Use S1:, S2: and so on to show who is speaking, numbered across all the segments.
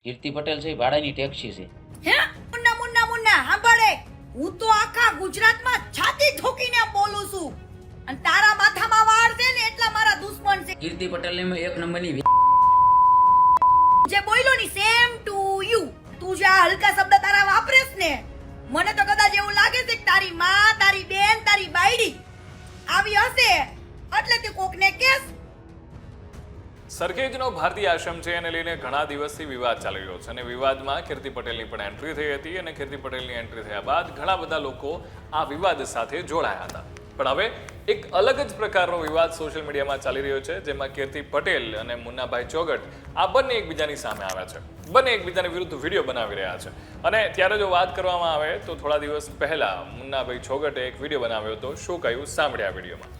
S1: કીર્તિ પટેલ છે એ ભાડાની ટેક્સી છે.
S2: હે મુન્ના મુન્ના મુન્ના સાંભળે, હું તો આખા ગુજરાતમાં છાતી ઠોકીને બોલું છું અને તારા માથામાં વાળ છે ને એટલા મારા દુશ્મન છે.
S1: કીર્તિ પટેલ ને એક નંબરની
S2: જે બોલ્યો ની સેમ ટુ યુ. તું જે આ હલકા શબ્દ તારા વાપરેસ ને, મને તો કદાચ એવું લાગે છે કે તારી માં, તારી બેન, તારી બાયડી આવી હશે એટલે તે કોકને કેસ.
S3: સરખેજનો ભારતીય આશ્રમ છે એને લઈને ઘણા દિવસથી વિવાદ ચાલી રહ્યો છે અને વિવાદમાં કીર્તિ પટેલની પણ એન્ટ્રી થઈ હતી અને કીર્તિ પટેલની એન્ટ્રી થયા બાદ ઘણા બધા લોકો આ વિવાદ સાથે જોડાયા હતા. પણ હવે એક અલગ જ પ્રકારનો વિવાદ સોશિયલ મીડિયામાં ચાલી રહ્યો છે, જેમાં કીર્તિ પટેલ અને મુન્નાભાઈ ચોગટ આ બંને એકબીજાની સામે આવ્યા છે. બંને એકબીજાની વિરુદ્ધ વિડીયો બનાવી રહ્યા છે અને ત્યારે જો વાત કરવામાં આવે તો થોડા દિવસ પહેલા મુન્નાભાઈ ચોગટે એક વિડીયો બનાવ્યો હતો. શું કહ્યું સાંભળ્યા વિડીયોમાં.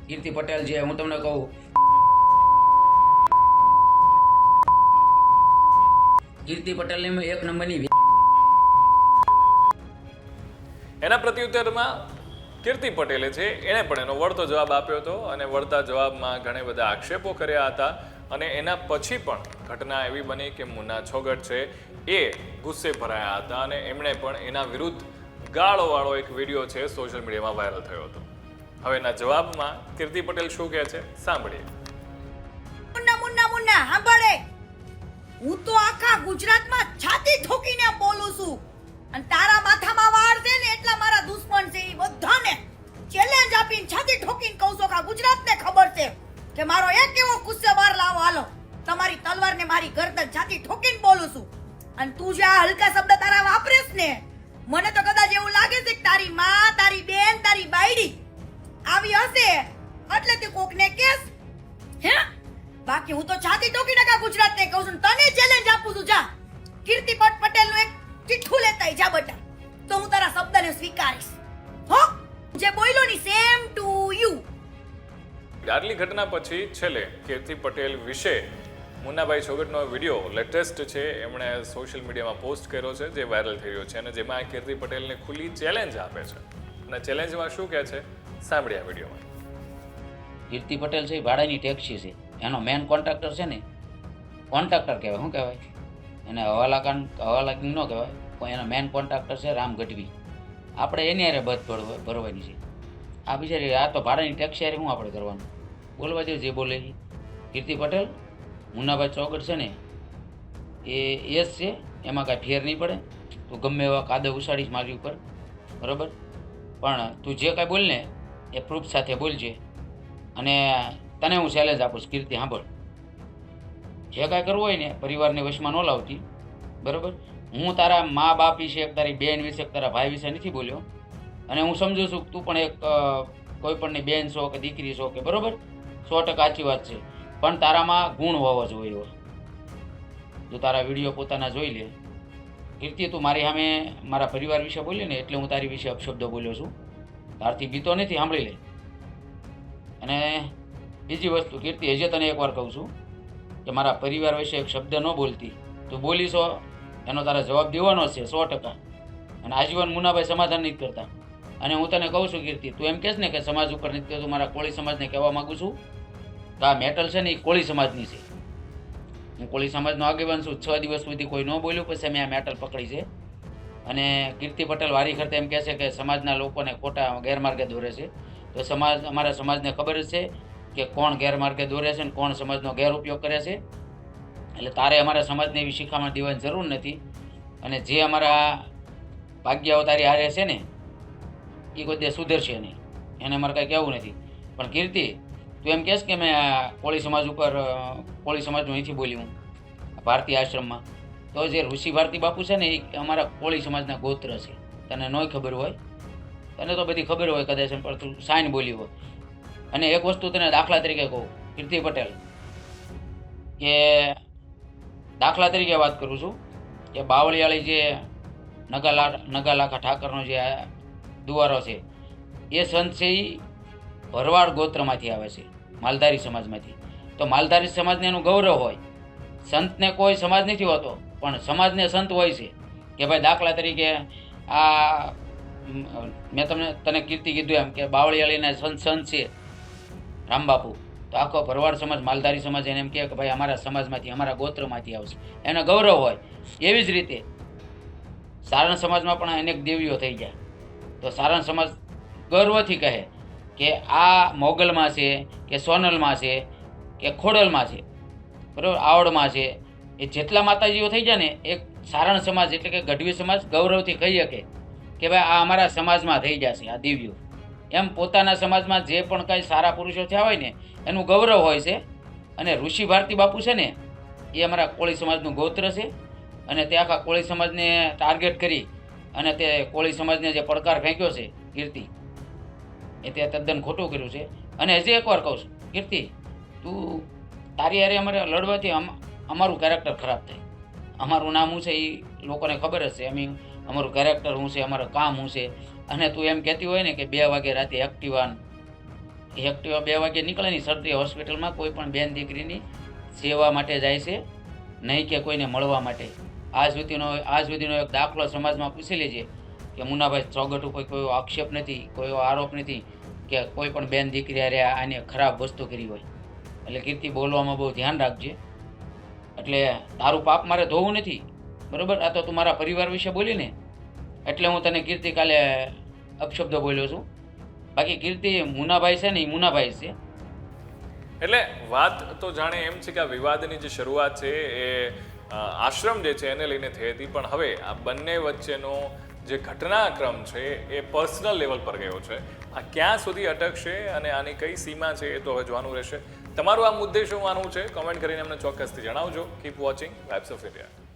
S1: કીર્તિ પટેલ જે હું તમને કહું, કીર્તિ પટેલ ને એક નંબરની
S3: એના પ્રત્યુત્તરમાં કીર્તિ પટેલે છે એણે પણ એનો વળતો જવાબ આપ્યો હતો અને વળતા જવાબમાં ઘણા બધા આક્ષેપો કર્યા હતા અને એના પછી પણ ઘટના એવી બની કે મુન્ના છોગટ છે એ ગુસ્સે ભરાયા હતા અને એમણે પણ એના વિરુદ્ધ ગાળોવાળો એક વિડીયો છે સોશિયલ મીડિયામાં વાયરલ થયો હતો. હવે એના જવાબમાં કીર્તિ પટેલ શું કહે છે સાંભળીએ.
S2: મુન્ના મુન્ના મુન્ના સાંભળે, હું તો આખા ગુજરાતમાં છાતી ઠોકીને બોલું છું અને તારા માથામાં વાળ છે ને એટલા મારા દુશ્મન છે. એ બધાને ચેલેન્જ આપીને છાતી ઠોકીને કહું છું કે આ ગુજરાતને ખબર છે કે મારો એક એવો ગુસ્સે વાર લાવો, હાલો તમારી તલવારને મારી ગરદન છાતી ઠોકીને બોલું છું. અને તું જે આ હલકા શબ્દ તારા વાપરેસ ને, મને તો કદાચ એવું લાગે છે કે તારી માં, તારી બેન, તારી બાયડી આવી હશે એટલે તે કોકને કેસ. હે બાકી હું તો છાતી ઠોકીને કા ગુજરાતને કહું છું, તને ચેલેન્જ આપું છું. જા કીર્તિ પટેલનું એક ચિઠ્ઠું લેતા જા બટા, તો હું તારા શબ્દને સ્વીકારીશ. હો જે બોલ્યો ની સેમ ટુ યુ.
S3: આટલી ઘટના પછી છેલ્લે કીર્તિ પટેલ વિશે મુન્નાભાઈ છોગટનો વિડીયો લેટેસ્ટ છે એમણે સોશિયલ મીડિયામાં પોસ્ટ કર્યો છે, જે વાયરલ થઈ રહ્યો છે અને જેમાં કીર્તિ પટેલને ખુલ્લી ચેલેન્જ આપે છે અને ચેલેન્જમાં શું કહે છે સાંભળ્યા વિડીયોમાં.
S1: કીર્તિ પટેલ છે એ ભાડાની ટેક્સી છે. એનો મેન કોન્ટ્રાક્ટર છે ને, કોન્ટ્રાક્ટર કહેવાય, શું કહેવાય એને, હવાલાકી ન કહેવાય, પણ એનો મેન કોન્ટ્રાક્ટર છે રામ ગઢવી. આપણે એની હારે બધ ભરવાની છે. આ બિચારી આ તો ભાડાની ટેક્સી હારે શું આપણે કરવાનું? બોલવા જેવું જે બોલે. કીર્તિ પટેલ મુન્નાભાઈ ચોગટ છે ને એ જ છે, એમાં કાંઈ ફેર નહીં પડે. તું ગમે એવા કાદવ ઉછાડીશ મારી ઉપર, બરાબર, પણ તું જે કાંઈ બોલ ને એ પ્રૂફ સાથે બોલજે. અને તને હું ચેલેન્જ આપું છું કીર્તિ, સાંભળ, જે કાંઈ કરવું હોય ને પરિવારને વશમાં ન લાવતી, બરાબર. હું તારા મા બાપ વિશે, તારી બેન વિશે, તારા ભાઈ વિશે નથી બોલ્યો અને હું સમજુ છું કે તું પણ એક કોઈ પણની બેન છો કે દીકરી છો કે, બરાબર, 100% સાચી વાત છે. પણ તારામાં ગુણ હોવો જોઈએ. જો તારા વિડીયો પોતાના જોઈ લે કીર્તિ, તું મારી સામે મારા પરિવાર વિશે બોલી ને એટલે હું તારી વિશે અપશબ્દો બોલ્યો છું. તારથી બીતો નથી, સાંભળી લે. અને બીજી વસ્તુ કીર્તિ, હજી તને એકવાર કહું છું કે મારા પરિવાર વિશે એક શબ્દ ન બોલતી. તું બોલીશો એનો તારા જવાબ દેવાનો છે 100%. અને આજીવન મુન્નાભાઈ સમાધાન નથી કરતા. અને હું તને કહું છું કીર્તિ, તું એમ કહેશ ને કે સમાજ ઉપર નથી કહેતું, મારા કોળી સમાજને કહેવા માગું છું કે આ મેટલ છે ને એ કોળી સમાજની છે. હું કોળી સમાજનો આગેવાન છું. 6 દિવસ સુધી કોઈ ન બોલ્યું, પછી મેં આ મેટલ પકડી છે. અને કીર્તિ પટેલ વારી ખરતે એમ કહે છે કે સમાજના લોકોને ખોટા ગેરમાર્ગે દોરે છે. તો અમારા સમાજને ખબર જ છે કે કોણ ગેરમાર્ગે દોરે છે ને કોણ સમાજનો ગેરઉપયોગ કરે છે. એટલે તારે અમારા સમાજને એવી શિખામણ દેવાની જરૂર નથી. અને જે અમારા ભાગ્યાઓ તારી હારે છે ને એ કોઈ દે સુધરશે નહીં, એને અમારે કાંઈ કહેવું નથી. પણ કીર્તિ, તું એમ કહેશ કે મેં કોળી સમાજ ઉપર, કોળી સમાજનું અહીંથી બોલ્યું ભારતીય આશ્રમમાં, તો જે ઋષિ ભારતી બાપુ છે ને એ અમારા કોળી સમાજના ગોત્ર છે. તને નોય ખબર હોય, તને તો બધી ખબર હોય કદાચ, પણ તું સાઈન બોલી હોય. અને એક વસ્તુ તને દાખલા તરીકે કહું કીર્તિ પટેલ, કે દાખલા તરીકે વાત કરું છું કે બાવળિયાળી જે નગાલાખા ઠાકરનો જે દુવારો છે એ સંત છે એ ભરવાડ ગોત્રમાંથી આવે છે, માલધારી સમાજમાંથી. તો માલધારી સમાજને એનું ગૌરવ હોય. સંતને કોઈ સમાજ નથી હોતો, પણ સમાજને સંત હોય છે. કે ભાઈ દાખલા તરીકે આ મેં તને કીર્તિ કીધું એમ કે બાવળિયાળીના સંત છે રામબાપુ, તો આખો ભરવાડ સમાજ માલધારી સમાજ એને એમ કહે કે ભાઈ અમારા સમાજમાંથી અમારા ગોત્રમાંથી આવશે, એને ગૌરવ હોય. એવી જ રીતે સારણ સમાજમાં પણ અનેક દેવીઓ થઈ ગયા, તો સારણ સમાજ ગર્વથી કહે કે આ મોગલમાં છે કે સોનલમાં છે કે ખોડલમાં છે, બરાબર, આવડમાં છે, એ જેટલા માતાજીઓ થઈ જાય ને એક સારણ સમાજ એટલે કે ગઢવી સમાજ ગૌરવથી કહી શકે કે ભાઈ આ અમારા સમાજમાં થઈ જશે આ દેવીઓ. એમ પોતાના સમાજમાં જે પણ કાંઈ સારા પુરુષો થયા હોય ને એનું ગૌરવ હોય છે. અને ઋષિ ભારતી બાપુ છે ને એ અમારા કોળી સમાજનું ગોત્ર છે, અને તે આખા કોળી સમાજને ટાર્ગેટ કરી અને તે કોળી સમાજને જે પડકાર ફેંક્યો છે કીર્તિ, એ તે તદ્દન ખોટું કર્યું છે. અને હજી એકવાર કહું છું, કીર્તિ તું તારી હારે અમારે લડવાથી અમારું કેરેક્ટર ખરાબ થાય. અમારું નામ શું છે એ લોકોને ખબર જ છે, અમારું કેરેક્ટર શું છે, અમારું કામ શું છે. અને તું એમ કહેતી હોય ને કે 2 વાગે રાતે એક્ટિવા 2 વાગે નીકળે ને સરટી હોસ્પિટલમાં કોઈ પણ બેન દીકરીની સેવા માટે જાય છે, નહીં કે કોઈને મળવા માટે. આજ સુધીનો એક દાખલો સમાજમાં પૂછી લેજે કે મુન્નાભાઈ ચોગટ ઉપર કોઈ આક્ષેપ નથી, કોઈ આરોપ નથી કે કોઈ પણ બેન દીકરી હારે આને ખરાબ વસ્તુ કરી હોય. એટલે કીર્તિ બોલવામાં બહુ ધ્યાન રાખજે. એટલે તારું પાપ મારે ધોવું નથી, બરાબર. આ તો તું મારા પરિવાર વિશે બોલી ને એટલે હું તને કીર્તિ કાલે અપશબ્દો બોલ્યો છું. બાકી કીર્તિ મુન્નાભાઈ છે ને એ મુન્નાભાઈ છે.
S3: એટલે વાત તો જાણે એમ છે કે આ વિવાદની જે શરૂઆત છે એ આશ્રમ જે છે એને લઈને થઈ હતી, પણ હવે આ બંને વચ્ચેનો જે ઘટનાક્રમ છે એ પર્સનલ લેવલ પર ગયો છે. આ ક્યાં સુધી અટકશે અને આની કઈ સીમા છે એ તો હવે જોવાનું રહેશે. તમારું આ મુદ્દે શું માનવું છે કોમેન્ટ કરીને અમને ચોક્કસથી જણાવજો. Keep watching vibes of India.